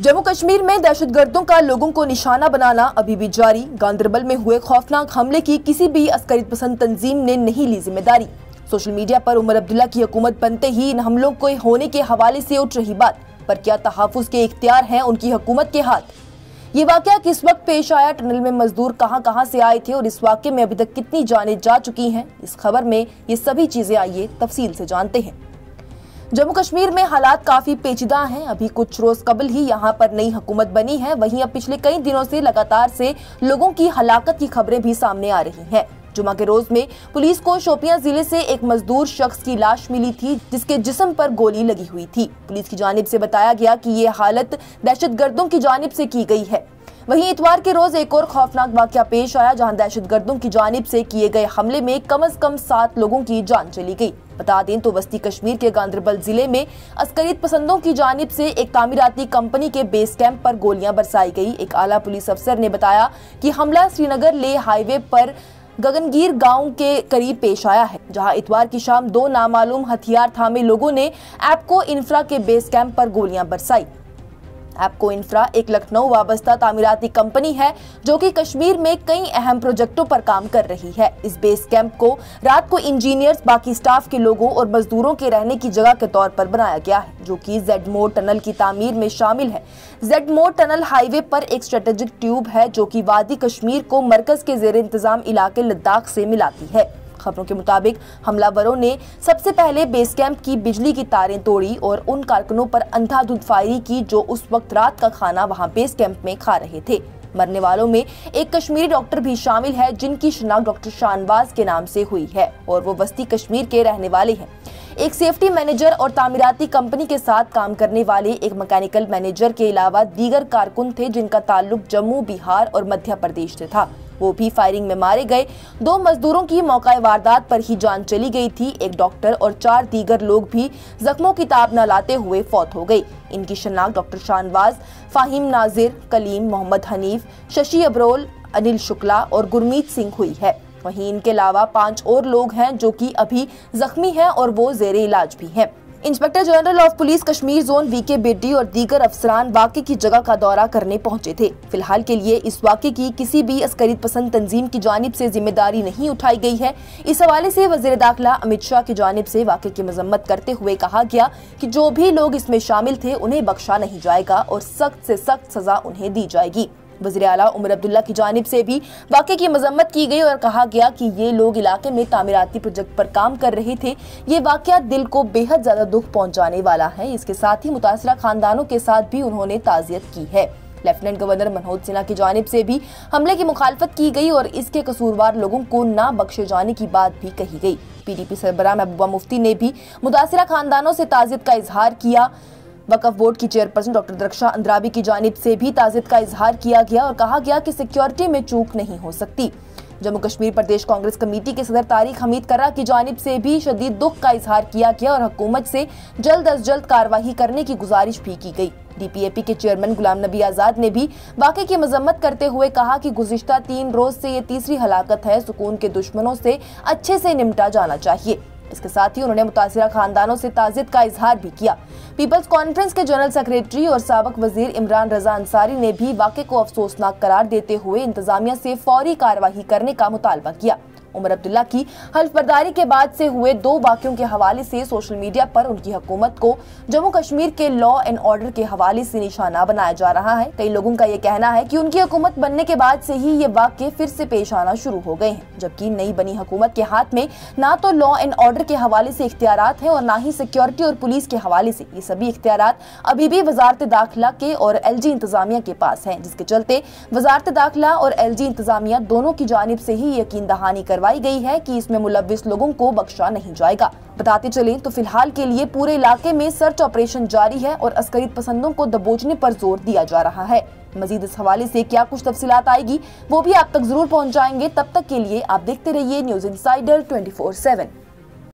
जम्मू कश्मीर में दहशतगर्दों का लोगों को निशाना बनाना अभी भी जारी। गांदरबल में हुए खौफनाक हमले की किसी भी अस्करियत पसंद तंजीम ने नहीं ली जिम्मेदारी। सोशल मीडिया पर उमर अब्दुल्ला की हुकूमत बनते ही इन हमलों के होने के हवाले से उठ रही बात, पर क्या तहफ़्फ़ुज़ के इख्तियार हैं उनकी हुकूमत के हाथ? ये वाकया किस वक्त पेश आया, टनल में मजदूर कहां से आए थे और इस वाकये में अभी तक कितनी जानें जा चुकी हैं, इस खबर में ये सभी चीजें आइए तफसील से जानते हैं। जम्मू कश्मीर में हालात काफी पेचीदा हैं। अभी कुछ रोज कबल ही यहाँ पर नई हुकूमत बनी है, वहीं अब पिछले कई दिनों से लगातार से लोगों की हलाकत की खबरें भी सामने आ रही हैं। जुमा के रोज में पुलिस को शोपियां जिले से एक मजदूर शख्स की लाश मिली थी, जिसके जिस्म पर गोली लगी हुई थी। पुलिस की जानिब से बताया गया कि ये हालत दहशतगर्दों की जानिब से की गई है। वहीं इतवार के रोज एक और खौफनाक वाकया पेश आया, जहां दहशतगर्दों की जानिब से किए गए हमले में कम से कम 7 लोगों की जान चली गई। बता दें तो वस्ती कश्मीर के गांदरबल जिले में अस्करियत पसंदों की जानिब से एक तामीराती कंपनी के बेस कैंप पर गोलियां बरसाई गई। एक आला पुलिस अफसर ने बताया कि हमला श्रीनगर ले हाईवे पर गगनगीर गांव के करीब पेश आया है, जहां इतवार की शाम 2 नामालूम हथियार थामे लोगों ने एप्को इंफ्रा के बेस कैंप पर गोलियां बरसाई। एप्को इंफ्रा एक लखनऊ वाबस्ता तामीराती कंपनी है, जो कि कश्मीर में कई अहम प्रोजेक्टों पर काम कर रही है। इस बेस कैंप को रात को इंजीनियर्स, बाकी स्टाफ के लोगों और मजदूरों के रहने की जगह के तौर पर बनाया गया है, जो कि जेड मोड़ टनल की तामीर में शामिल है। जेड मोड़ टनल हाईवे पर एक स्ट्रेटेजिक ट्यूब है, जो कि वादी कश्मीर को मरकज के जेर इंतजाम इलाके लद्दाख से मिलाती है। खबरों के मुताबिक हमलावरों ने सबसे पहले बेस कैंप की बिजली की तारें तोड़ी और उन कारकुनों पर अंधाधुंध फायरिंग की, जो उस वक्त रात का खाना वहां बेस कैंप में खा रहे थे। मरने वालों में एक कश्मीरी डॉक्टर भी शामिल है, जिनकी शिनाख्त डॉक्टर शाहनवाज के नाम से हुई है और वो वस्ती कश्मीर के रहने वाले हैं। एक सेफ्टी मैनेजर और तामीराती कंपनी के साथ काम करने वाले एक मैकेनिकल मैनेजर के अलावा दीगर कारकुन थे, जिनका ताल्लुक जम्मू, बिहार और मध्य प्रदेश से था। वो भी फायरिंग में मारे गए। 2 मजदूरों की मौका वारदात पर ही जान चली गई थी। एक डॉक्टर और 4 दीगर लोग भी जख्मों की ताब न लाते हुए फौत हो गए। इनकी शिनाख्त डॉक्टर शाहनवाज, फाहिम नाजिर, कलीम, मोहम्मद हनीफ, शशि अब्रोल, अनिल शुक्ला और गुरमीत सिंह हुई है। वहीं इनके अलावा 5 और लोग हैं जो कि अभी जख्मी हैं और वो जेरे इलाज भी हैं। Inspector general of police Kashmir zone VK Beddi और दीगर अफसरान वाकये की जगह का दौरा करने पहुंचे थे। फिलहाल के लिए इस वाकये की किसी भी अस्करियत पसंद तंजीम की जानिब से जिम्मेदारी नहीं उठाई गई है। इस हवाले से वज़ीर दाखिला अमित शाह की जानिब से वाकये की मजम्मत करते हुए कहा गया कि जो भी लोग इसमें शामिल थे उन्हें बख्शा नहीं जाएगा और सख्त से सख्त सजा उन्हें दी जाएगी। वज़ीर आला उमर अब्दुल्ला की जानिब से भी वाकये की मजम्मत की गई और कहा गया कि ये लोग इलाके में तामीराती प्रोजेक्ट पर काम कर रहे थे। ये वाकया दिल को बेहद ज्यादा दुख पहुंचाने वाला है। इसके साथ ही मुतासरा खानदानों के साथ भी उन्होंने ताज़ियत की है। लेफ्टिनेंट गवर्नर मनोज सिन्हा की जानिब से भी हमले की मुखालफत की गई और इसके कसूरवार लोगों को ना बख्शे जाने की बात भी कही गई। PDP सरबराह महबूबा मुफ्ती ने भी मुतासरा खानदानों से ताज़ियत का इजहार किया। वक्फ बोर्ड की चेयरपर्सन डॉक्टर दरख्शां अंद्राबी की जानिब से भी ताज़ियत का इजहार किया गया और कहा गया कि सिक्योरिटी में चूक नहीं हो सकती। जम्मू कश्मीर प्रदेश कांग्रेस कमेटी के सदर तारिक हमीद कर्रा की जानिब से भी शदीद दुख का इजहार किया गया और हुकूमत से जल्द अज जल्द कार्रवाई करने की गुजारिश भी की गई। DPAP के चेयरमैन गुलाम नबी आजाद ने भी वाकये की मजम्मत करते हुए कहा कि गुज़िश्ता 3 रोज से ये तीसरी हलाकत है। सुकून के दुश्मनों से अच्छे से निपटा जाना चाहिए। इसके साथ ही उन्होंने मुतासिरा खानदानों से ताज़ियत का इजहार भी किया। पीपल्स कॉन्फ्रेंस के जनरल सेक्रेटरी और साबिक वजीर इमरान रजा अंसारी ने भी वाकये को अफसोसनाक करार देते हुए इंतजामिया से फौरी कार्रवाई करने का मुतालबा किया। उमर अब्दुल्ला की हल्फबर्दारी के बाद से हुए 2 वाकयों के हवाले से सोशल मीडिया पर उनकी हुकूमत को जम्मू कश्मीर के लॉ एंड ऑर्डर के हवाले से निशाना बनाया जा रहा है। कई लोगों का ये कहना है कि उनकी हुकूमत बनने के बाद से ही ये वाकये फिर से पेश आना शुरू हो गए हैं, जबकि नई बनी हुकूमत के हाथ में ना तो लॉ एंड ऑर्डर के हवाले से इख्तियारात हैं और ना ही सिक्योरिटी और पुलिस के हवाले से। ये सभी इख्तियारात अभी भी वजारत दाखिला के और LG इंतजामिया के पास हैं, जिसके चलते वजारत दाखिला और LG इंतजामिया दोनों की जानिब से ही यकीन दहानी करवाई गई है कि इसमें मुलव्विस लोगों को बख्शा नहीं जाएगा। बताते चलें तो फिलहाल के लिए पूरे इलाके में सर्च ऑपरेशन जारी है और अस्करियत पसंदों को दबोचने पर जोर दिया जा रहा है। मजीद इस हवाले से क्या कुछ तफसीलात आएगी वो भी आप तक जरूर पहुंचाएंगे। तब तक के लिए आप देखते रहिए न्यूज़ इंसाइडर 24/7।